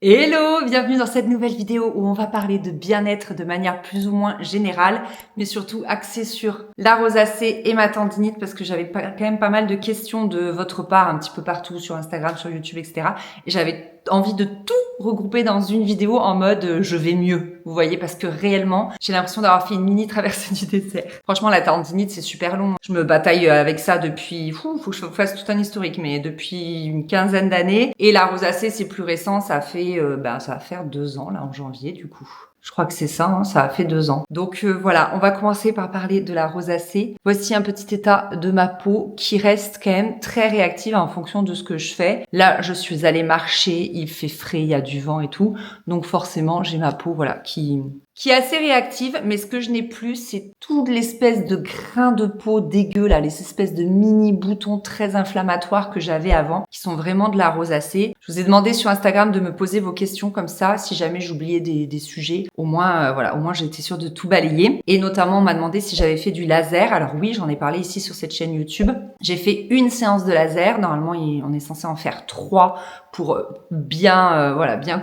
Hello, bienvenue dans cette nouvelle vidéo où on va parler de bien-être de manière plus ou moins générale, mais surtout axée sur la rosacée et ma tendinite parce que j'avais quand même pas mal de questions de votre part un petit peu partout sur Instagram, sur YouTube, etc. Et j'avais envie de tout regrouper dans une vidéo en mode je vais mieux, vous voyez, parce que réellement, j'ai l'impression d'avoir fait une mini traversée du désert. Franchement, la tendinite, c'est super long. Je me bataille avec ça depuis, faut que je fasse tout un historique, mais depuis une quinzaine d'années. Et la rosacée, c'est plus récent, ça fait, ça va faire 2 ans, là, en janvier, du coup. Je crois que c'est ça, hein, ça a fait 2 ans. Donc voilà, on va commencer par parler de la rosacée. Voici un petit état de ma peau qui reste quand même très réactive en fonction de ce que je fais. Là, je suis allée marcher, il fait frais, il y a du vent et tout. Donc forcément, j'ai ma peau qui est assez réactive, mais ce que je n'ai plus, c'est toute l'espèce de grain de peau dégueu, là, les espèces de mini boutons très inflammatoires que j'avais avant, qui sont vraiment de la rosacée. Je vous ai demandé sur Instagram de me poser vos questions comme ça, si jamais j'oubliais des sujets, au moins j'étais sûre de tout balayer. Et notamment, on m'a demandé si j'avais fait du laser. Alors oui, j'en ai parlé ici sur cette chaîne YouTube. J'ai fait une séance de laser. Normalement, on est censé en faire 3 pour bien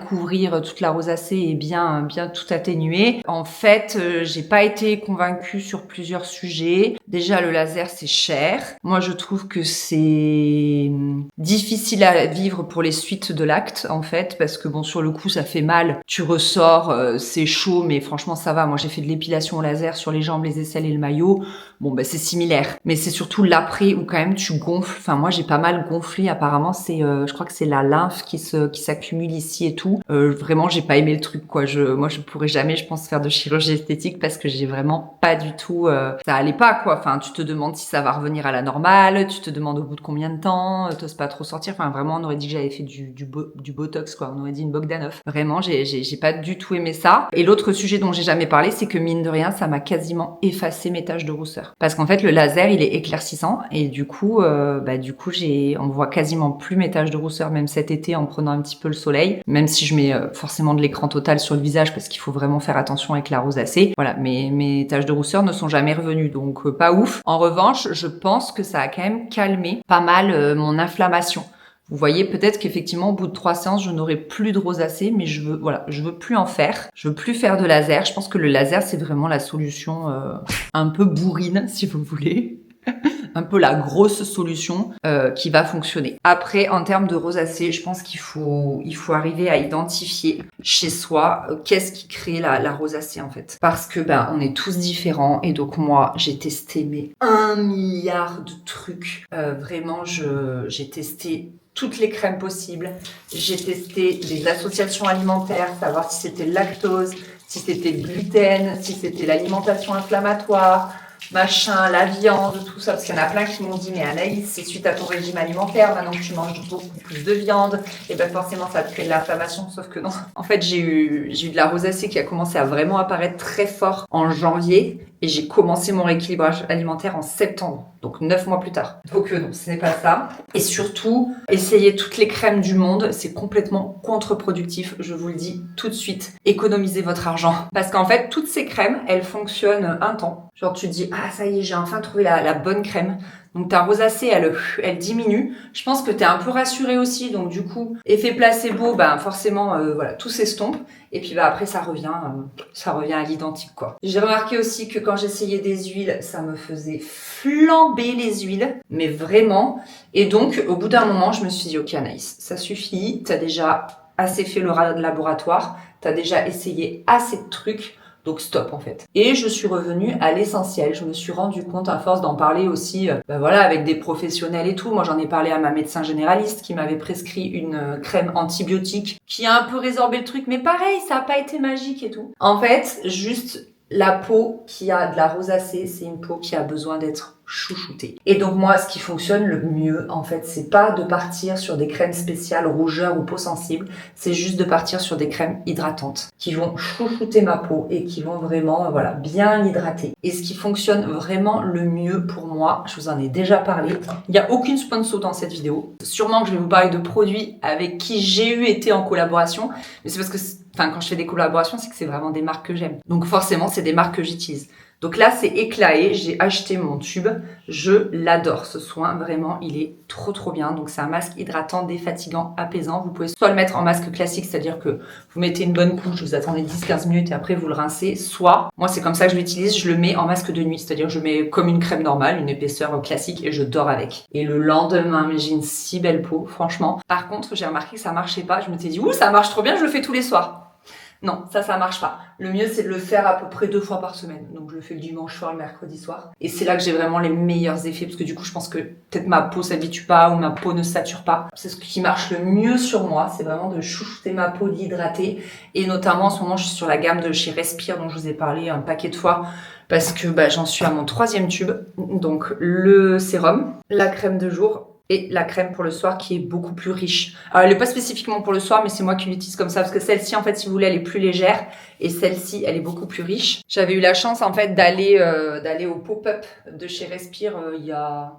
couvrir toute la rosacée et bien tout atténuer. En fait, j'ai pas été convaincue sur plusieurs sujets. Déjà, le laser, c'est cher. Moi, je trouve que c'est difficile à vivre pour les suites de l'acte, en fait, parce que bon, sur le coup, ça fait mal. Tu ressors, c'est chaud, mais franchement, ça va. Moi, j'ai fait de l'épilation au laser sur les jambes, les aisselles et le maillot. Bon, c'est similaire. Mais c'est surtout l'après où quand même tu gonfles. Enfin, moi, j'ai pas mal gonflé. Apparemment, je crois que c'est la lymphe qui s'accumule ici et tout. Vraiment, j'ai pas aimé le truc, quoi. Moi, je pourrais jamais, je pense, faire de chirurgie esthétique parce que j'ai vraiment pas du tout, ça allait pas, quoi. Enfin, tu te demandes si ça va revenir à la normale. Tu te demandes au bout de combien de temps. T'oses pas trop sortir. Enfin, vraiment, on aurait dit que j'avais fait du botox, quoi. On aurait dit une Bogdanov. Vraiment, j'ai pas du tout aimé ça. Et l'autre sujet dont j'ai jamais parlé, c'est que mine de rien, ça m'a quasiment effacé mes taches de rousseur. Parce qu'en fait, le laser, il est éclaircissant et du coup, on voit quasiment plus mes taches de rousseur, même cet été, en prenant un petit peu le soleil. Même si je mets forcément de l'écran total sur le visage parce qu'il faut vraiment faire attention avec la rosacée. Voilà, mes taches de rousseur ne sont jamais revenues, donc pas ouf. En revanche, je pense que ça a quand même calmé pas mal mon inflammation. Vous voyez, peut-être qu'effectivement, au bout de 3 séances, je n'aurai plus de rosacée, mais je veux plus en faire. Je veux plus faire de laser. Je pense que le laser, c'est vraiment la solution un peu bourrine, si vous voulez. Un peu la grosse solution qui va fonctionner. Après, en termes de rosacée, je pense qu'il faut arriver à identifier chez soi qu'est-ce qui crée la rosacée, en fait. Parce que, on est tous différents. Et donc, moi, j'ai testé 1 milliard de trucs. Vraiment, j'ai testé toutes les crèmes possibles. J'ai testé les associations alimentaires, savoir si c'était le lactose, si c'était le gluten, si c'était l'alimentation inflammatoire, machin, la viande, tout ça, parce qu'il y en a plein qui m'ont dit, mais Anaïs, c'est suite à ton régime alimentaire, maintenant que tu manges beaucoup plus de viande, et forcément ça te crée de l'inflammation, sauf que non. En fait, j'ai eu de la rosacée qui a commencé à vraiment apparaître très fort en janvier, et j'ai commencé mon rééquilibrage alimentaire en septembre, donc 9 mois plus tard. Donc non, ce n'est pas ça. Et surtout, essayer toutes les crèmes du monde, c'est complètement contre-productif, je vous le dis tout de suite. Économisez votre argent. Parce qu'en fait, toutes ces crèmes, elles fonctionnent un temps. Genre tu te dis, ah ça y est, j'ai enfin trouvé la bonne crème. Donc ta rosacée, elle diminue. Je pense que t'es un peu rassurée aussi, donc du coup, effet placebo, forcément, tout s'estompe. Et puis après, ça revient à l'identique, quoi. J'ai remarqué aussi que quand j'essayais des huiles, ça me faisait flamber les huiles, mais vraiment. Et donc, au bout d'un moment, je me suis dit, ok Anaïs, ça suffit. T'as déjà assez fait le laboratoire, t'as déjà essayé assez de trucs. Donc stop en fait. Et je suis revenue à l'essentiel. Je me suis rendu compte à force d'en parler aussi avec des professionnels et tout. Moi j'en ai parlé à ma médecin généraliste qui m'avait prescrit une crème antibiotique qui a un peu résorbé le truc. Mais pareil, ça n'a pas été magique et tout. En fait, juste la peau qui a de la rosacée, c'est une peau qui a besoin d'être chouchoutée. Et donc moi, ce qui fonctionne le mieux, en fait, c'est pas de partir sur des crèmes spéciales rougeur ou peau sensible, c'est juste de partir sur des crèmes hydratantes qui vont chouchouter ma peau et qui vont vraiment, bien l'hydrater. Et ce qui fonctionne vraiment le mieux pour moi, je vous en ai déjà parlé, il n'y a aucune sponsor dans cette vidéo. Sûrement que je vais vous parler de produits avec qui j'ai été en collaboration, mais c'est parce que quand je fais des collaborations, c'est que c'est vraiment des marques que j'aime. Donc forcément, c'est des marques que j'utilise. Donc là, c'est éclaté. J'ai acheté mon tube. Je l'adore, ce soin. Vraiment, il est trop bien. Donc, c'est un masque hydratant, défatigant, apaisant. Vous pouvez soit le mettre en masque classique, c'est-à-dire que vous mettez une bonne couche, vous attendez 10-15 minutes et après, vous le rincez. Soit, moi, c'est comme ça que je l'utilise, je le mets en masque de nuit. C'est-à-dire, je mets comme une crème normale, une épaisseur classique et je dors avec. Et le lendemain, j'ai une si belle peau, franchement. Par contre, j'ai remarqué que ça marchait pas. Je me suis dit, ouh, ça marche trop bien, je le fais tous les soirs. Non, ça marche pas. Le mieux, c'est de le faire à peu près 2 fois par semaine. Donc, je le fais le dimanche soir, le mercredi soir. Et c'est là que j'ai vraiment les meilleurs effets. Parce que du coup, je pense que peut-être ma peau s'habitue pas ou ma peau ne sature pas. C'est ce qui marche le mieux sur moi. C'est vraiment de chouchouter ma peau, d'hydrater. Et notamment, en ce moment, je suis sur la gamme de chez Respire, dont je vous ai parlé un paquet de fois. Parce que j'en suis à mon 3e tube. Donc, le sérum, la crème de jour et la crème pour le soir qui est beaucoup plus riche. Alors, elle n'est pas spécifiquement pour le soir, mais c'est moi qui l'utilise comme ça parce que celle-ci, en fait, si vous voulez, elle est plus légère et celle-ci, elle est beaucoup plus riche. J'avais eu la chance, en fait, d'aller au pop-up de chez Respire il y a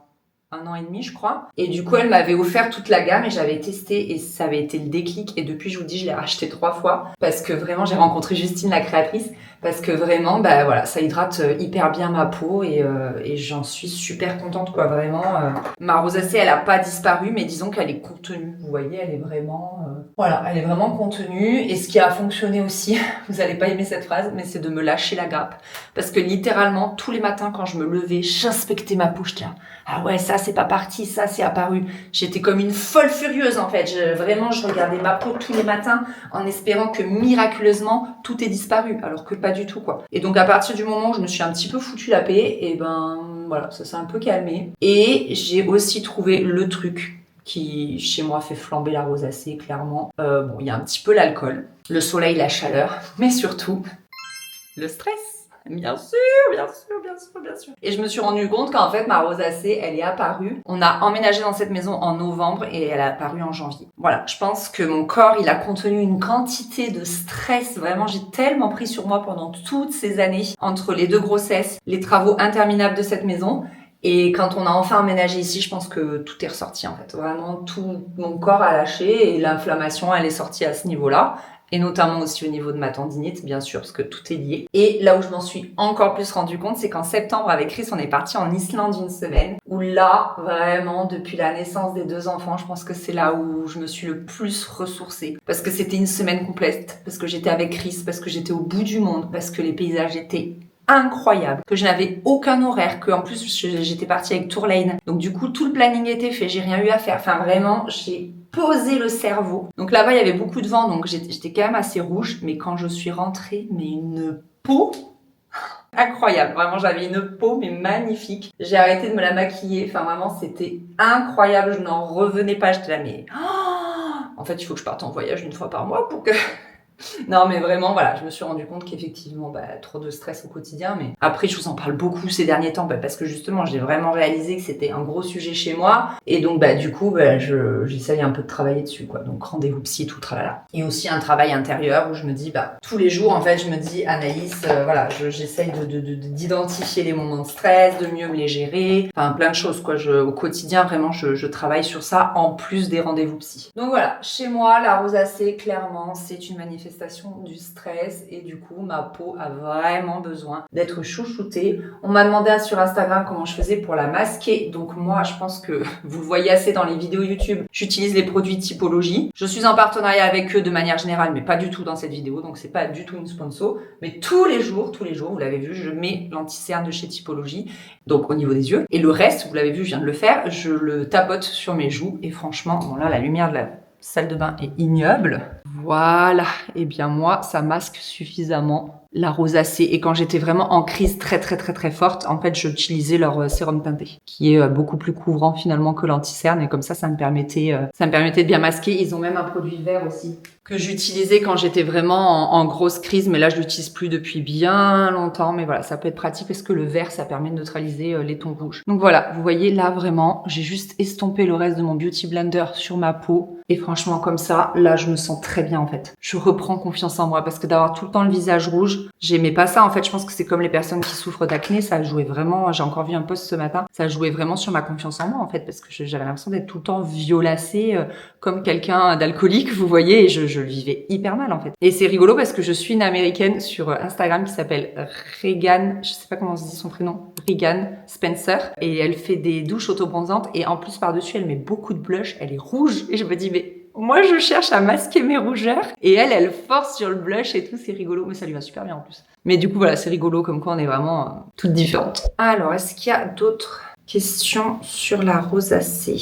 1 an et demi, je crois. Et du coup, elle m'avait offert toute la gamme et j'avais testé et ça avait été le déclic. Et depuis, je vous dis, je l'ai racheté 3 fois parce que vraiment, j'ai rencontré Justine, la créatrice, parce que vraiment, voilà, ça hydrate hyper bien ma peau et j'en suis super contente, quoi. Vraiment, ma rosacée, elle a pas disparu, mais disons qu'elle est contenue. Vous voyez, elle est vraiment, voilà, elle est vraiment contenue. Et ce qui a fonctionné aussi, vous allez pas aimer cette phrase, mais c'est de me lâcher la grappe. Parce que littéralement, tous les matins, quand je me levais, j'inspectais ma peau, je tiens. Ah ouais, ça c'est pas parti, ça c'est apparu. J'étais comme une folle furieuse en fait. Vraiment, je regardais ma peau tous les matins en espérant que miraculeusement tout ait disparu, alors que pas du tout, quoi. Et donc à partir du moment où je me suis un petit peu foutu la paix, et voilà, ça s'est un peu calmé. Et j'ai aussi trouvé le truc qui chez moi fait flamber la rosacée, clairement. Il y a un petit peu l'alcool, le soleil, la chaleur, mais surtout le stress. Bien sûr. Et je me suis rendu compte qu'en fait, ma rosacée, elle est apparue. On a emménagé dans cette maison en novembre et elle est apparue en janvier. Voilà, je pense que mon corps, il a contenu une quantité de stress. Vraiment, j'ai tellement pris sur moi pendant toutes ces années, entre les 2 grossesses, les travaux interminables de cette maison. Et quand on a enfin emménagé ici, je pense que tout est ressorti, en fait. Vraiment, tout mon corps a lâché et l'inflammation, elle est sortie à ce niveau-là. Et notamment aussi au niveau de ma tendinite, bien sûr, parce que tout est lié. Et là où je m'en suis encore plus rendu compte, c'est qu'en septembre, avec Chris, on est parti en Islande 1 semaine. Où là, vraiment, depuis la naissance des 2 enfants, je pense que c'est là où je me suis le plus ressourcée. Parce que c'était une semaine complète, parce que j'étais avec Chris, parce que j'étais au bout du monde, parce que les paysages étaient incroyables, que je n'avais aucun horaire, que en plus j'étais partie avec Tourlane. Donc du coup, tout le planning était fait, j'ai rien eu à faire. Enfin vraiment, j'ai posé le cerveau. Donc là-bas, il y avait beaucoup de vent, donc j'étais quand même assez rouge. Mais quand je suis rentrée, mais une peau incroyable. Vraiment, j'avais une peau mais magnifique. J'ai arrêté de me la maquiller. Enfin vraiment, c'était incroyable. Je n'en revenais pas. J'étais là, mais en fait, il faut que je parte en voyage 1 fois par mois pour que non, mais vraiment, voilà, je me suis rendu compte qu'effectivement, trop de stress au quotidien. Mais après, je vous en parle beaucoup ces derniers temps, parce que justement, j'ai vraiment réalisé que c'était un gros sujet chez moi. Et donc, du coup, j'essaye un peu de travailler dessus, quoi. Donc, rendez-vous psy, tout tralala. Et aussi un travail intérieur où je me dis, tous les jours, en fait, je me dis, Anaïs, voilà, j'essaye d'identifier les moments de stress, de mieux me les gérer. Enfin, plein de choses, quoi. Au quotidien, vraiment, je travaille sur ça en plus des rendez-vous psy. Donc voilà, chez moi, la rosacée, clairement, c'est une manifestation du stress et du coup ma peau a vraiment besoin d'être chouchoutée. On m'a demandé sur Instagram comment je faisais pour la masquer, donc moi je pense que vous le voyez assez dans les vidéos YouTube, j'utilise les produits Typologie. Je suis en partenariat avec eux de manière générale, mais pas du tout dans cette vidéo, donc c'est pas du tout une sponsor, mais tous les jours, vous l'avez vu, je mets l'anti-cerne de chez Typologie, donc au niveau des yeux, et le reste, vous l'avez vu, je viens de le faire, je le tapote sur mes joues et franchement, bon là la lumière de la salle de bain est ignoble. Voilà, et bien moi, ça masque suffisamment la rosacée. Et quand j'étais vraiment en crise très forte, en fait, j'utilisais leur sérum teinté, qui est beaucoup plus couvrant finalement que l'anti-cerne. Et comme ça me permettait de bien masquer. Ils ont même un produit vert aussi que j'utilisais quand j'étais vraiment en grosse crise, mais là je l'utilise plus depuis bien longtemps. Mais voilà, ça peut être pratique parce que le vert, ça permet de neutraliser les tons rouges. Donc voilà, vous voyez là vraiment, j'ai juste estompé le reste de mon Beauty Blender sur ma peau. Et franchement, comme ça, là, je me sens très bien en fait. Je reprends confiance en moi parce que d'avoir tout le temps le visage rouge, J'aimais pas ça en fait, je pense que c'est comme les personnes qui souffrent d'acné, ça a joué vraiment, j'ai encore vu un post ce matin, ça a joué vraiment sur ma confiance en moi en fait, parce que j'avais l'impression d'être tout le temps violacée comme quelqu'un d'alcoolique, vous voyez, et je le vivais hyper mal en fait. Et c'est rigolo parce que je suis une américaine sur Instagram qui s'appelle Regan, je sais pas comment on se dit son prénom, Regan Spencer, et elle fait des douches auto-bronzantes et en plus par-dessus elle met beaucoup de blush, elle est rouge et je me dis mais moi, je cherche à masquer mes rougeurs et elle force sur le blush et tout, c'est rigolo, mais ça lui va super bien en plus. Mais du coup, voilà, c'est rigolo comme quoi on est vraiment toutes différentes. Alors, est-ce qu'il y a d'autres questions sur la rosacée?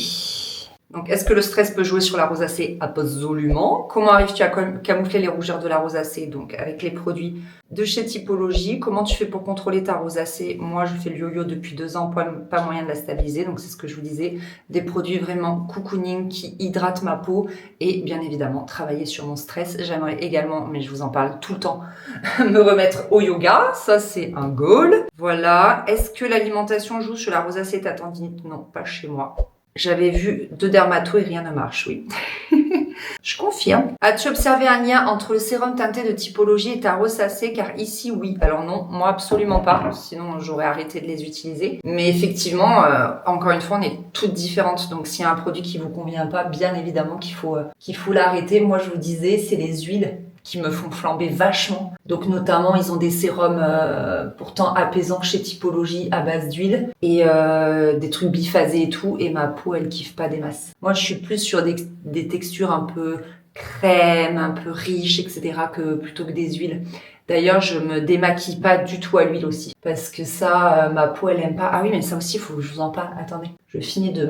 Donc, est-ce que le stress peut jouer sur la rosacée? Absolument. Comment arrives-tu à camoufler les rougeurs de la rosacée? Donc, avec les produits de chez Typologie. Comment tu fais pour contrôler ta rosacée? Moi, je fais le yo-yo depuis 2 ans, pas moyen de la stabiliser. Donc, c'est ce que je vous disais. Des produits vraiment cocooning qui hydratent ma peau. Et bien évidemment, travailler sur mon stress. J'aimerais également, mais je vous en parle tout le temps, me remettre au yoga. Ça, c'est un goal. Voilà. Est-ce que l'alimentation joue sur la rosacée et ta tendinite? Non, pas chez moi. J'avais vu 2 dermatos et rien ne marche, oui. Je confirme. As-tu observé un lien entre le sérum teinté de Typologie et ta rosacée? Car ici, oui. Alors non, moi absolument pas. Sinon, j'aurais arrêté de les utiliser. Mais effectivement, encore une fois, on est toutes différentes. Donc, s'il y a un produit qui vous convient pas, bien évidemment qu'il faut l'arrêter. Moi, je vous disais, c'est les huiles qui me font flamber vachement. Donc notamment, ils ont des sérums pourtant apaisants chez Typologie à base d'huile et des trucs biphasés et tout. Et ma peau, elle kiffe pas des masses. Moi, je suis plus sur des textures un peu crème, un peu riches, etc. plutôt que des huiles. D'ailleurs, je me démaquille pas du tout à l'huile aussi. Parce que ça, ma peau, elle aime pas. Ah oui, mais ça aussi, il faut que je vous en parle. Attendez. Je finis de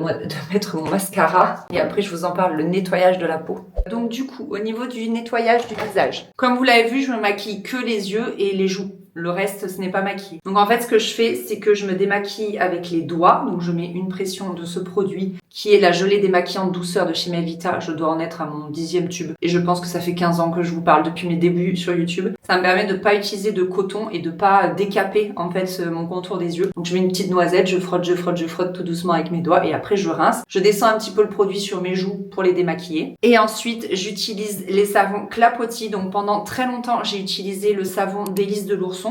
mettre mon mascara. Et après, je vous en parle, le nettoyage de la peau. Donc, du coup, au niveau du nettoyage du visage. Comme vous l'avez vu, je me maquille que les yeux et les joues. Le reste, ce n'est pas maquillé. Donc en fait, ce que je fais, c'est que je me démaquille avec les doigts. Donc je mets une pression de ce produit qui est la gelée démaquillante douceur de chez Melvita. Je dois en être à mon 10e tube. Et je pense que ça fait 15 ans que je vous parle depuis mes débuts sur YouTube. Ça me permet de pas utiliser de coton et de pas décaper en fait mon contour des yeux. Donc je mets une petite noisette, je frotte tout doucement avec mes doigts et après je rince. Je descends un petit peu le produit sur mes joues pour les démaquiller. Et ensuite, j'utilise les savons Clapotis. Donc pendant très longtemps, j'ai utilisé le savon Délice de l'ourson.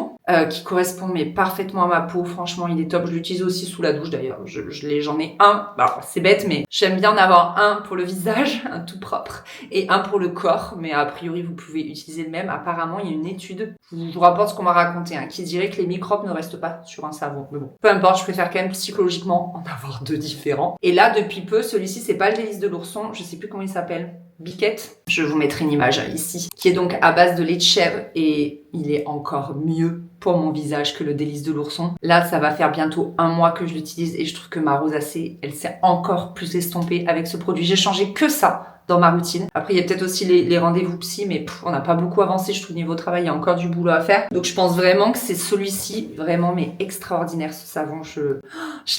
Qui correspond mais parfaitement à ma peau. Franchement, il est top. Je l'utilise aussi sous la douche d'ailleurs. J'en ai un. Alors, c'est bête, mais j'aime bien en avoir un pour le visage, un tout propre, et un pour le corps. Mais a priori, vous pouvez utiliser le même. Apparemment, il y a une étude, je vous rapporte ce qu'on m'a raconté, qui dirait que les microbes ne restent pas sur un savon. Mais bon, peu importe, je préfère quand même psychologiquement en avoir 2 différents. Et là, depuis peu, celui-ci, c'est pas le Délice de l'ourson. Je sais plus comment il s'appelle. Biquette. Je vous mettrai une image ici, qui est donc à base de lait de chèvre et il est encore mieux pour mon visage que le Délice de l'ourson. Là, ça va faire bientôt 1 mois que je l'utilise et je trouve que ma rosacée, elle s'est encore plus estompée avec ce produit. J'ai changé que ça dans ma routine. Après, il y a peut-être aussi les rendez-vous psy, mais on n'a pas beaucoup avancé, je trouve, niveau travail, il y a encore du boulot à faire. Donc, je pense vraiment que c'est celui-ci, vraiment, mais extraordinaire, ce savon. Je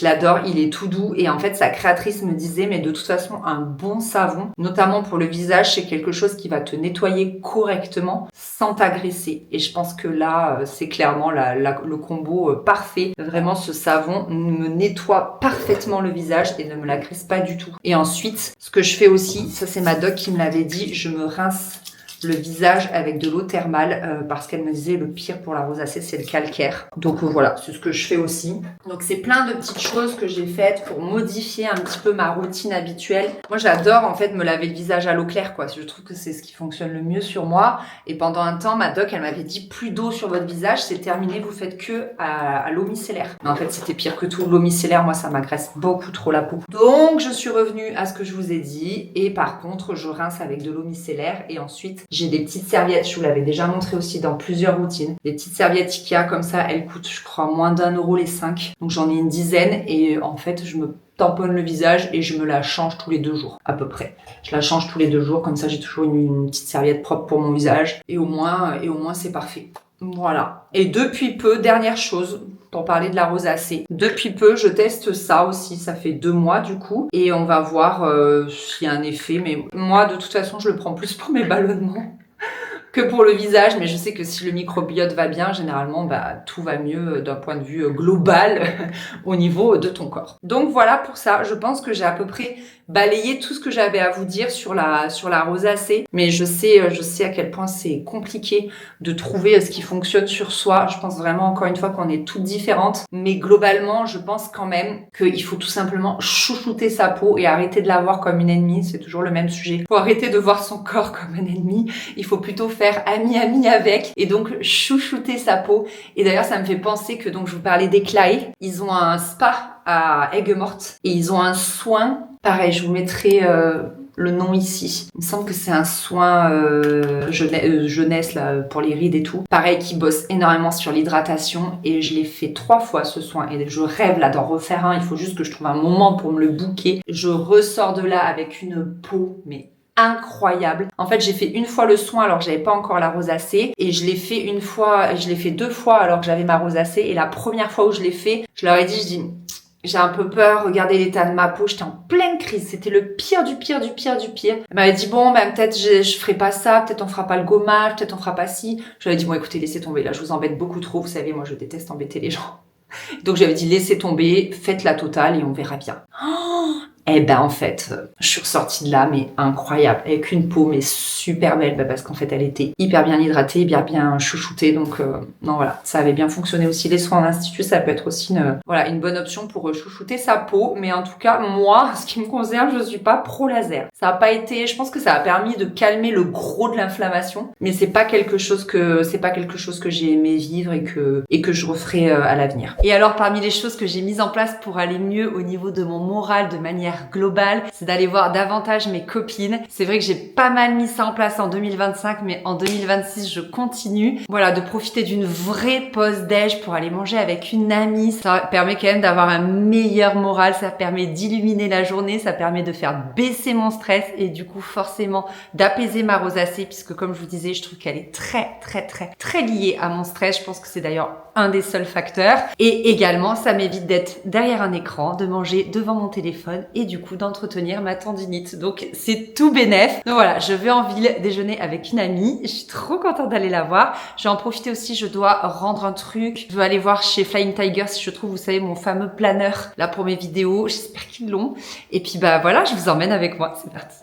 l'adore, il est tout doux. Et en fait, sa créatrice me disait, mais de toute façon, un bon savon, notamment pour le visage, c'est quelque chose qui va te nettoyer correctement sans t'agresser. Et je pense que là, c'est clairement le combo parfait. Vraiment, ce savon me nettoie parfaitement le visage et ne me l'agresse pas du tout. Et ensuite, ce que je fais aussi, ça c'est ma doc qui me l'avait dit, je me rince le visage avec de l'eau thermale parce qu'elle me disait le pire pour la rosacée c'est le calcaire. Donc voilà, c'est ce que je fais aussi. Donc c'est plein de petites choses que j'ai faites pour modifier un petit peu ma routine habituelle. Moi j'adore en fait me laver le visage à l'eau claire quoi. Je trouve que c'est ce qui fonctionne le mieux sur moi. Et pendant un temps ma doc elle m'avait dit plus d'eau sur votre visage, c'est terminé, vous faites que à l'eau micellaire. Mais en fait c'était pire que tout. L'eau micellaire moi ça m'agresse beaucoup trop la peau. Donc je suis revenue à ce que je vous ai dit et par contre je rince avec de l'eau micellaire et ensuite j'ai des petites serviettes, je vous l'avais déjà montré aussi dans plusieurs routines. Des petites serviettes Ikea comme ça, elles coûtent je crois moins d'1 € les 5. Donc j'en ai une dizaine et en fait je me tamponne le visage et je me la change tous les 2 jours à peu près. Je la change tous les 2 jours, comme ça j'ai toujours une petite serviette propre pour mon visage et au moins c'est parfait. Voilà. Et depuis peu, dernière chose, pour parler de la rosacée. Depuis peu, je teste ça aussi. Ça fait 2 mois du coup. Et on va voir s'il y a un effet. Mais moi, de toute façon, je le prends plus pour mes ballonnements que pour le visage. Mais je sais que si le microbiote va bien, généralement, tout va mieux d'un point de vue global au niveau de ton corps. Donc voilà pour ça. Je pense que j'ai à peu près balayé tout ce que j'avais à vous dire sur la rosacée. Mais je sais à quel point c'est compliqué de trouver ce qui fonctionne sur soi. Je pense vraiment, encore une fois, qu'on est toutes différentes. Mais globalement, je pense quand même qu'il faut tout simplement chouchouter sa peau et arrêter de la voir comme une ennemie. C'est toujours le même sujet. Il faut arrêter de voir son corps comme un ennemi. Il faut plutôt faire ami-ami avec et donc chouchouter sa peau. Et d'ailleurs, ça me fait penser que donc je vous parlais d'Eclaé. Ils ont un spa à Aigues-Mortes et ils ont un soin. Pareil, je vous mettrai le nom ici. Il me semble que c'est un soin jeunesse là pour les rides et tout. Pareil, qui bosse énormément sur l'hydratation et je l'ai fait 3 fois ce soin et je rêve là d'en refaire un. Il faut juste que je trouve un moment pour me le booker. Je ressors de là avec une peau mais incroyable. En fait, j'ai fait une fois le soin alors que j'avais pas encore la rosacée et je l'ai fait 2 fois alors que j'avais ma rosacée et la première fois où je l'ai fait, je leur ai dit, j'ai un peu peur, regardez l'état de ma peau, j'étais en pleine crise, c'était le pire du pire du pire du pire. Elle m'avait dit bon, ben peut-être je ferai pas ça, peut-être on fera pas le gommage, peut-être on fera pas ci. Je lui avais dit bon écoutez, laissez tomber, là je vous embête beaucoup trop, vous savez, moi je déteste embêter les gens. Donc j'avais dit laissez tomber, faites la totale et on verra bien. Eh ben en fait, je suis ressortie de là, mais incroyable, avec une peau mais super belle, parce qu'en fait elle était hyper bien hydratée, bien chouchoutée, donc non voilà, ça avait bien fonctionné aussi. Les soins en institut, ça peut être aussi une bonne option pour chouchouter sa peau, mais en tout cas moi, ce qui me concerne, je suis pas pro laser. Ça a pas été, je pense que ça a permis de calmer le gros de l'inflammation, mais c'est pas quelque chose que j'ai aimé vivre et que je referai à l'avenir. Et alors parmi les choses que j'ai mises en place pour aller mieux au niveau de mon moral de manière globale, c'est d'aller voir davantage mes copines. C'est vrai que j'ai pas mal mis ça en place en 2025, mais en 2026, je continue. Voilà, de profiter d'une vraie pause déj pour aller manger avec une amie. Ça permet quand même d'avoir un meilleur moral, ça permet d'illuminer la journée, ça permet de faire baisser mon stress et du coup, forcément, d'apaiser ma rosacée puisque comme je vous disais, je trouve qu'elle est très liée à mon stress. Je pense que c'est d'ailleurs un des seuls facteurs. Et également, ça m'évite d'être derrière un écran, de manger devant mon téléphone et du coup d'entretenir ma tendinite. Donc c'est tout bénef. Donc voilà, je vais en ville déjeuner avec une amie. Je suis trop contente d'aller la voir. Je vais en profiter aussi, je dois rendre un truc. Je veux aller voir chez Flying Tiger si je trouve, vous savez, mon fameux planeur là pour mes vidéos. J'espère qu'ils l'ont. Et puis bah voilà, je vous emmène avec moi. C'est parti.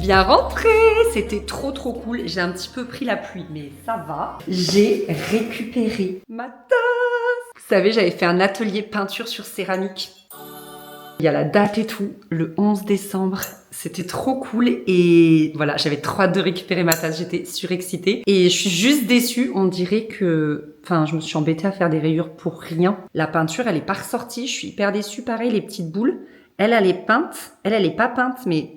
Bien rentrée, c'était trop cool. J'ai un petit peu pris la pluie, mais ça va. J'ai récupéré ma tasse. Vous savez, j'avais fait un atelier peinture sur céramique. Il y a la date et tout, le 11 décembre. C'était trop cool et voilà, j'avais trop hâte de récupérer ma tasse. J'étais surexcitée et je suis juste déçue. On dirait que... Enfin, je me suis embêtée à faire des rayures pour rien. La peinture, elle est pas ressortie. Je suis hyper déçue. Pareil, les petites boules. Elle est peinte. Elle est pas peinte, mais...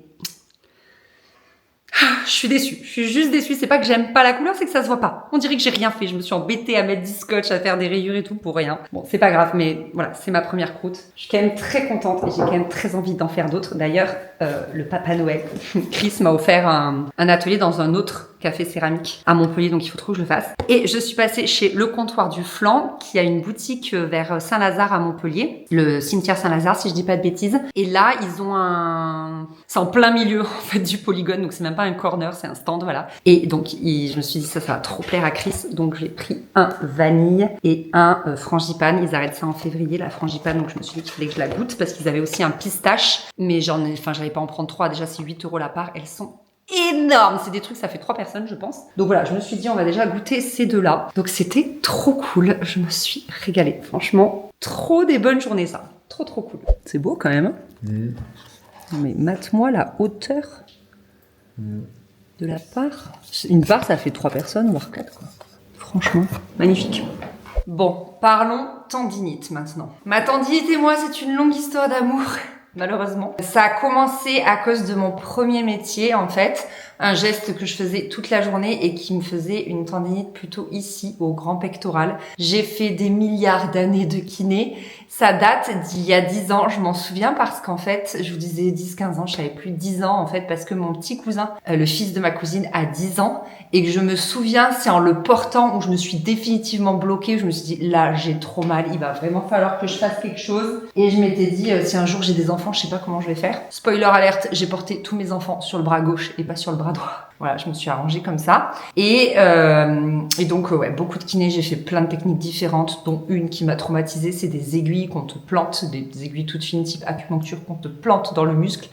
Je suis déçue, je suis juste déçue, c'est pas que j'aime pas la couleur, c'est que ça se voit pas. On dirait que j'ai rien fait, je me suis embêtée à mettre du scotch, à faire des rayures et tout pour rien. Bon, c'est pas grave, mais voilà, c'est ma première croûte. Je suis quand même très contente et j'ai quand même très envie d'en faire d'autres. D'ailleurs, le Papa Noël, Chris m'a offert un atelier dans un autre café céramique à Montpellier, donc il faut trop que je le fasse. Et je suis passée chez Le Comptoir du Flanc, qui a une boutique vers Saint-Lazare à Montpellier, le cimetière Saint-Lazare, si je dis pas de bêtises. Et là, ils ont c'est en plein milieu, en fait, du polygone, donc c'est même pas un corner, c'est un stand, voilà. Et donc, je me suis dit, ça va trop plaire à Chris, donc j'ai pris un vanille et un frangipane. Ils arrêtent ça en février, la frangipane, donc je me suis dit qu'il fallait que je la goûte, parce qu'ils avaient aussi un pistache, mais j'allais pas en prendre 3, déjà c'est 8 € la part, elles sont énorme, c'est des trucs, ça fait 3 personnes je pense. Donc voilà, je me suis dit on va déjà goûter ces deux-là. Donc c'était trop cool, je me suis régalée. Franchement, trop des bonnes journées ça. Trop cool. C'est beau quand même. Non mais mate-moi la hauteur de la part. Une part ça fait 3 personnes, voire 4 quoi. Franchement, magnifique. Bon, parlons tendinite maintenant. Ma tendinite et moi, c'est une longue histoire d'amour. malheureusement. Ça a commencé à cause de mon premier métier, en fait. Un geste que je faisais toute la journée et qui me faisait une tendinite plutôt ici, au grand pectoral. J'ai fait des milliards d'années de kiné. Ça date d'il y a 10 ans, je m'en souviens parce qu'en fait, je vous disais 10-15 ans, je savais plus 10 ans en fait parce que mon petit cousin, le fils de ma cousine, a 10 ans et que je me souviens, c'est en le portant où je me suis définitivement bloquée, je me suis dit là, j'ai trop mal, il va vraiment falloir que je fasse quelque chose. Et je m'étais dit, si un jour j'ai des enfants, je sais pas comment je vais faire. Spoiler alerte, j'ai porté tous mes enfants sur le bras gauche et pas sur le bras droit. Voilà, je me suis arrangée comme ça. Et donc, ouais, beaucoup de kiné, j'ai fait plein de techniques différentes, dont une qui m'a traumatisée, c'est des aiguilles qu'on te plante, des aiguilles toutes fines type acupuncture qu'on te plante dans le muscle.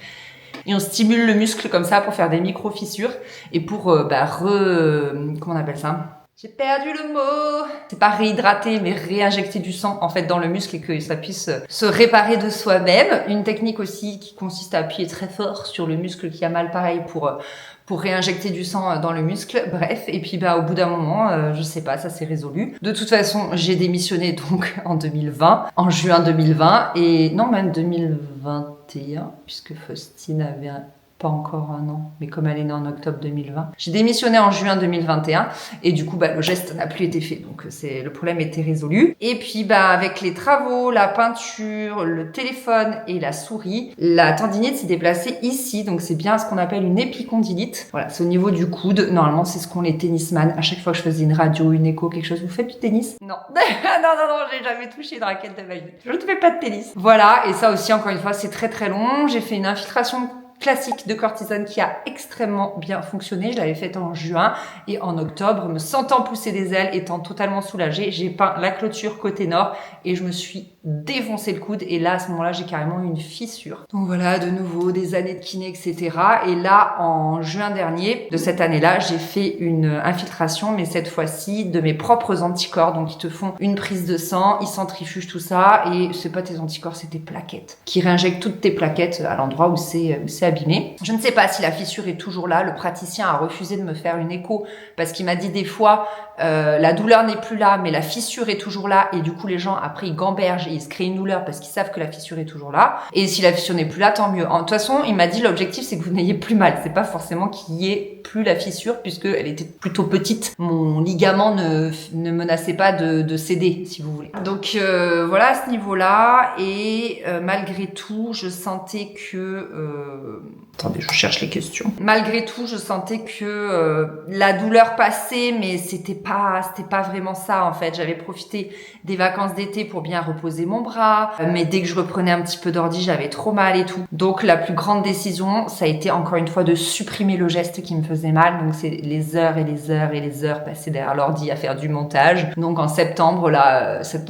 Et on stimule le muscle comme ça pour faire des micro-fissures et pour, comment on appelle ça ? J'ai perdu le mot. C'est pas réhydrater, mais réinjecter du sang, en fait, dans le muscle et que ça puisse se réparer de soi-même. Une technique aussi qui consiste à appuyer très fort sur le muscle qui a mal, pareil, pour réinjecter du sang dans le muscle. Bref. Et puis, au bout d'un moment, je sais pas, ça s'est résolu. De toute façon, j'ai démissionné, donc, en 2020, en juin 2020 et, non, même 2021, puisque Faustine avait pas encore un an, mais comme elle est née en octobre 2020. J'ai démissionné en juin 2021 et du coup, le geste n'a plus été fait. Donc, le problème était résolu. Et puis, avec les travaux, la peinture, le téléphone et la souris, la tendinite s'est déplacée ici. Donc, c'est bien ce qu'on appelle une épicondylite. Voilà, c'est au niveau du coude. Normalement, c'est ce qu'ont les tennisman. À chaque fois que je faisais une radio, une écho, quelque chose, vous faites du tennis? Non. non, j'ai jamais touché une raquette de ma vie. Je ne fais pas de tennis. Voilà. Et ça aussi, encore une fois, c'est très très long. J'ai fait une infiltration classique de cortisone qui a extrêmement bien fonctionné. Je l'avais faite en juin et en octobre, me sentant pousser des ailes, étant totalement soulagée, j'ai peint la clôture côté nord et je me suis défoncé le coude et là, à ce moment-là, j'ai carrément eu une fissure. Donc voilà, de nouveau, des années de kiné, etc. Et là, en juin dernier, de cette année-là, j'ai fait une infiltration, mais cette fois-ci, de mes propres anticorps. Donc, ils te font une prise de sang, ils centrifugent tout ça et c'est pas tes anticorps, c'est tes plaquettes qui réinjectent toutes tes plaquettes à l'endroit où c'est abîmé. Je ne sais pas si la fissure est toujours là. Le praticien a refusé de me faire une écho parce qu'il m'a dit des fois la douleur n'est plus là, mais la fissure est toujours là et du coup les gens après ils gambergent et ils se créent une douleur parce qu'ils savent que la fissure est toujours là. Et si la fissure n'est plus là, tant mieux. De toute façon, il m'a dit l'objectif c'est que vous n'ayez plus mal. C'est pas forcément qu'il y ait plus la fissure puisque elle était plutôt petite. Mon ligament ne menaçait pas de céder, si vous voulez. Donc voilà à ce niveau-là et malgré tout, je sentais que attendez, je cherche les questions. Malgré tout, je sentais que la douleur passait, mais c'était pas vraiment ça en fait. J'avais profité des vacances d'été pour bien reposer mon bras, mais dès que je reprenais un petit peu d'ordi, j'avais trop mal et tout. Donc la plus grande décision, ça a été encore une fois de supprimer le geste qui me faisait mal. Donc c'est les heures et les heures et les heures passées derrière l'ordi à faire du montage. Donc en septembre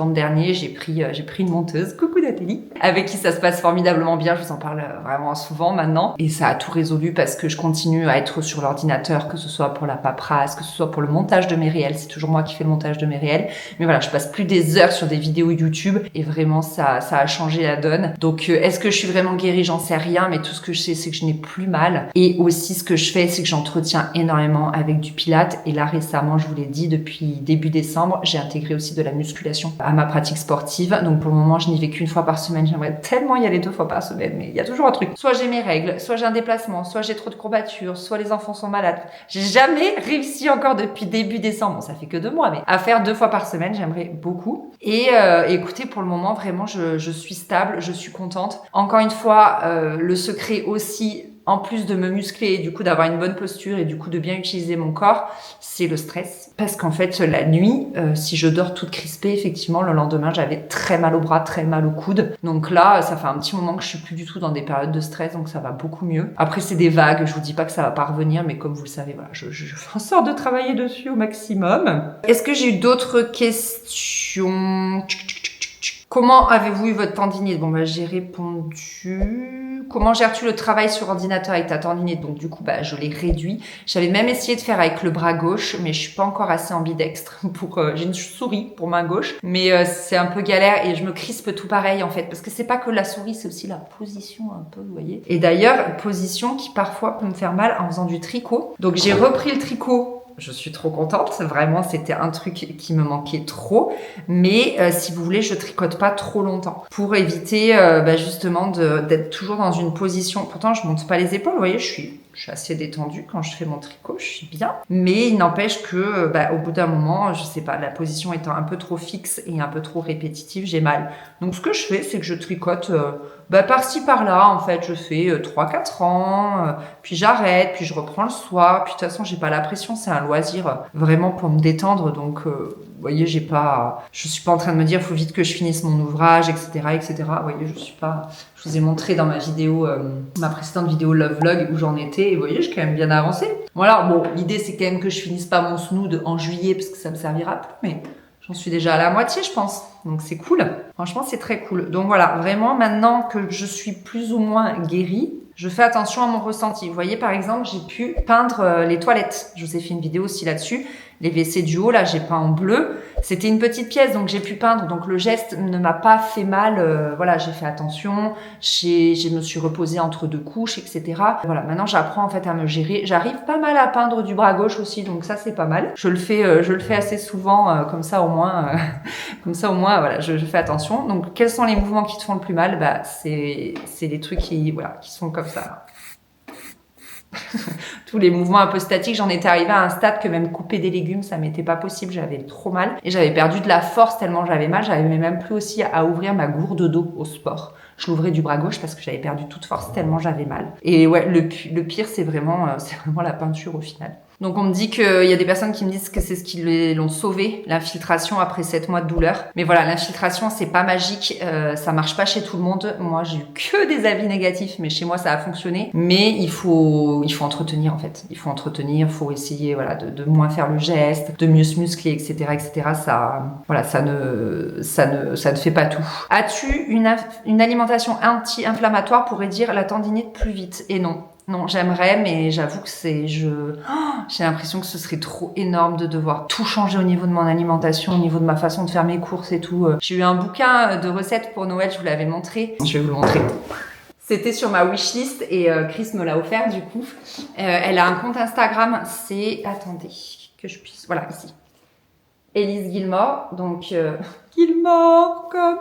dernier, j'ai pris une monteuse, coucou Nathalie, avec qui ça se passe formidablement bien. Je vous en parle vraiment souvent maintenant. Et ça a tout résolu parce que je continue à être sur l'ordinateur, que ce soit pour la paperasse, que ce soit pour le montage de mes réels. C'est toujours moi qui fais le montage de mes réels. Mais voilà, je passe plus des heures sur des vidéos YouTube et vraiment ça a changé la donne. Donc est-ce que je suis vraiment guérie? J'en sais rien, mais tout ce que je sais, c'est que je n'ai plus mal. Et aussi ce que je fais, c'est que j'entretiens énormément avec du pilates. Et là récemment, je vous l'ai dit, depuis début décembre, j'ai intégré aussi de la musculation à ma pratique sportive. Donc pour le moment, je n'y vais qu'une fois par semaine. J'aimerais tellement y aller 2 fois par semaine, mais il y a toujours un truc. Soit j'ai mes règles, soit j'ai un déplacement, soit j'ai trop de courbatures, soit les enfants sont malades. J'ai jamais réussi encore depuis début décembre, bon, ça fait que 2 mois, mais à faire 2 fois par semaine, j'aimerais beaucoup. Et écoutez, pour le moment, vraiment, je suis stable, je suis contente. Encore une fois, le secret aussi, en plus de me muscler et du coup d'avoir une bonne posture et du coup de bien utiliser mon corps, c'est le stress. Parce qu'en fait, la nuit, si je dors toute crispée, effectivement, le lendemain, j'avais très mal au bras, très mal au coude. Donc là, ça fait un petit moment que je suis plus du tout dans des périodes de stress, donc ça va beaucoup mieux. Après, c'est des vagues, je vous dis pas que ça va pas revenir, mais comme vous le savez, voilà, je fais en sorte de travailler dessus au maximum. Est-ce que j'ai eu d'autres questions? Comment avez-vous eu votre tendinite? Bon, j'ai répondu. Comment gères-tu le travail sur ordinateur avec ta tendinite? Donc, du coup, je l'ai réduit. J'avais même essayé de faire avec le bras gauche, mais je suis pas encore assez ambidextre j'ai une souris pour main gauche, mais c'est un peu galère et je me crispe tout pareil, en fait, parce que c'est pas que la souris, c'est aussi la position un peu, vous voyez. Et d'ailleurs, position qui parfois peut me faire mal en faisant du tricot. Donc, j'ai repris le tricot Je suis trop contente. Vraiment, c'était un truc qui me manquait trop. Mais si vous voulez, je tricote pas trop longtemps pour éviter justement d'être toujours dans une position. Pourtant, je monte pas les épaules. Vous voyez, je suis assez détendue quand je fais mon tricot. Je suis bien. Mais il n'empêche que au bout d'un moment, je sais pas, la position étant un peu trop fixe et un peu trop répétitive, j'ai mal. Donc, ce que je fais, c'est que je tricote par-ci, par-là. En fait, je fais 3-4 ans, puis j'arrête, puis je reprends le soir. Puis de toute façon, j'ai pas la pression. C'est un loisir vraiment pour me détendre. Donc, vous voyez, je suis pas en train de me dire, faut vite que je finisse mon ouvrage, etc., etc. Vous voyez, je vous ai montré dans ma vidéo, ma précédente vidéo Love Vlog où j'en étais. Et vous voyez, j'ai quand même bien avancé. Voilà, bon, l'idée, c'est quand même que je finisse pas mon snood en juillet parce que ça me servira plus, mais j'en suis déjà à la moitié, je pense. Donc, c'est cool. Franchement, c'est très cool. Donc, voilà, vraiment, maintenant que je suis plus ou moins guérie, je fais attention à mon ressenti. Vous voyez, par exemple, j'ai pu peindre les toilettes. Je vous ai fait une vidéo aussi là-dessus. Les WC du haut, là, j'ai peint en bleu. C'était une petite pièce, donc j'ai pu peindre. Donc le geste ne m'a pas fait mal. Voilà, j'ai fait attention. Je me suis reposée entre deux couches, etc. Voilà, maintenant j'apprends en fait à me gérer. J'arrive pas mal à peindre du bras gauche aussi, donc ça c'est pas mal. Je le fais assez souvent, comme ça au moins, voilà, je fais attention. Donc quels sont les mouvements qui te font le plus mal? C'est les trucs qui sont comme ça. Tous les mouvements un peu statiques, j'en étais arrivée à un stade que même couper des légumes, ça m'était pas possible, j'avais trop mal. Et j'avais perdu de la force tellement j'avais mal, j'arrivais même plus aussi à ouvrir ma gourde d'eau au sport. Je l'ouvrais du bras gauche parce que j'avais perdu toute force tellement j'avais mal. Et ouais, le pire, c'est vraiment la peinture au final. Donc on me dit qu'il y a des personnes qui me disent que c'est ce qui l'ont sauvé, l'infiltration après 7 mois de douleur. Mais voilà, l'infiltration c'est pas magique, ça marche pas chez tout le monde. Moi j'ai eu que des avis négatifs, mais chez moi ça a fonctionné. Mais il faut entretenir en fait. Il faut essayer de moins faire le geste, de mieux se muscler, etc., etc. Ça ne fait pas tout. As-tu une alimentation anti-inflammatoire pour réduire la tendinite plus vite? Et non. Non, j'aimerais, mais j'avoue que j'ai l'impression que ce serait trop énorme de devoir tout changer au niveau de mon alimentation, au niveau de ma façon de faire mes courses et tout. J'ai eu un bouquin de recettes pour Noël, je vous l'avais montré. Je vais vous le montrer. C'était sur ma wishlist et Chris me l'a offert du coup. Elle a un compte Instagram, attendez, que je puisse... Voilà, ici. Elise Gilmore, donc... Gilmore, comme...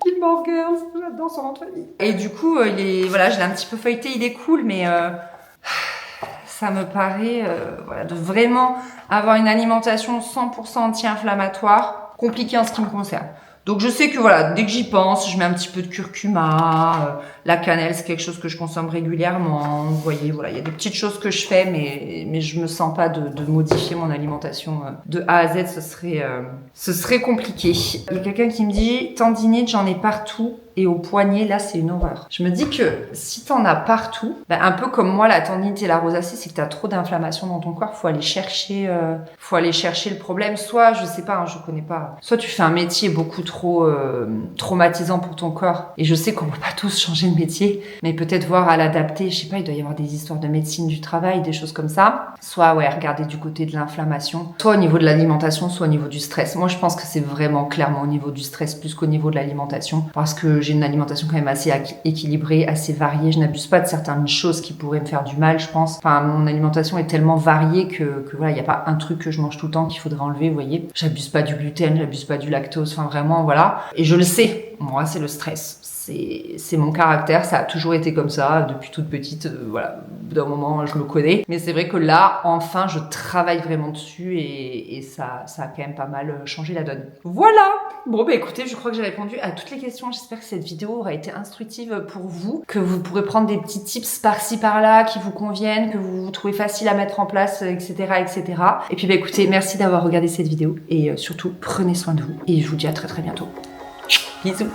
Gilmore Girls, j'adore son nom de famille. Et du coup, je l'ai un petit peu feuilleté, il est cool, mais ça me paraît de vraiment avoir une alimentation 100% anti-inflammatoire, compliquée en ce qui me concerne. Donc je sais que dès que j'y pense, je mets un petit peu de curcuma, la cannelle, c'est quelque chose que je consomme régulièrement. Vous voyez, il y a des petites choses que je fais, mais je me sens pas de modifier mon alimentation de A à Z, ce serait compliqué. Il y a quelqu'un qui me dit tendinite, j'en ai partout. Et au poignet, là, c'est une horreur. Je me dis que si t'en as partout, un peu comme moi, la tendinite et la rosacée, c'est que t'as trop d'inflammation dans ton corps. Faut aller chercher le problème. Soit, je sais pas, je connais pas. Soit tu fais un métier beaucoup trop traumatisant pour ton corps. Et je sais qu'on peut pas tous changer de métier, mais peut-être voir à l'adapter. Je sais pas, il doit y avoir des histoires de médecine du travail, des choses comme ça. Soit, regarder du côté de l'inflammation. Soit au niveau de l'alimentation, soit au niveau du stress. Moi, je pense que c'est vraiment clairement au niveau du stress plus qu'au niveau de l'alimentation. Parce que j'ai une alimentation quand même assez équilibrée, assez variée. Je n'abuse pas de certaines choses qui pourraient me faire du mal, je pense. Enfin, mon alimentation est tellement variée que il n'y a pas un truc que je mange tout le temps qu'il faudrait enlever, vous voyez. J'abuse pas du gluten, j'abuse pas du lactose, enfin vraiment, voilà. Et je le sais, moi, c'est le stress. C'est mon caractère, ça a toujours été comme ça, depuis toute petite, d'un moment, je me connais. Mais c'est vrai que là, enfin, je travaille vraiment dessus et ça a quand même pas mal changé la donne. Voilà! Bon, écoutez, je crois que j'ai répondu à toutes les questions. J'espère que cette vidéo aura été instructive pour vous, que vous pourrez prendre des petits tips par-ci, par-là, qui vous conviennent, que vous trouvez facile à mettre en place, etc., etc. Et puis, écoutez, merci d'avoir regardé cette vidéo et surtout, prenez soin de vous et je vous dis à très très bientôt. Bisous!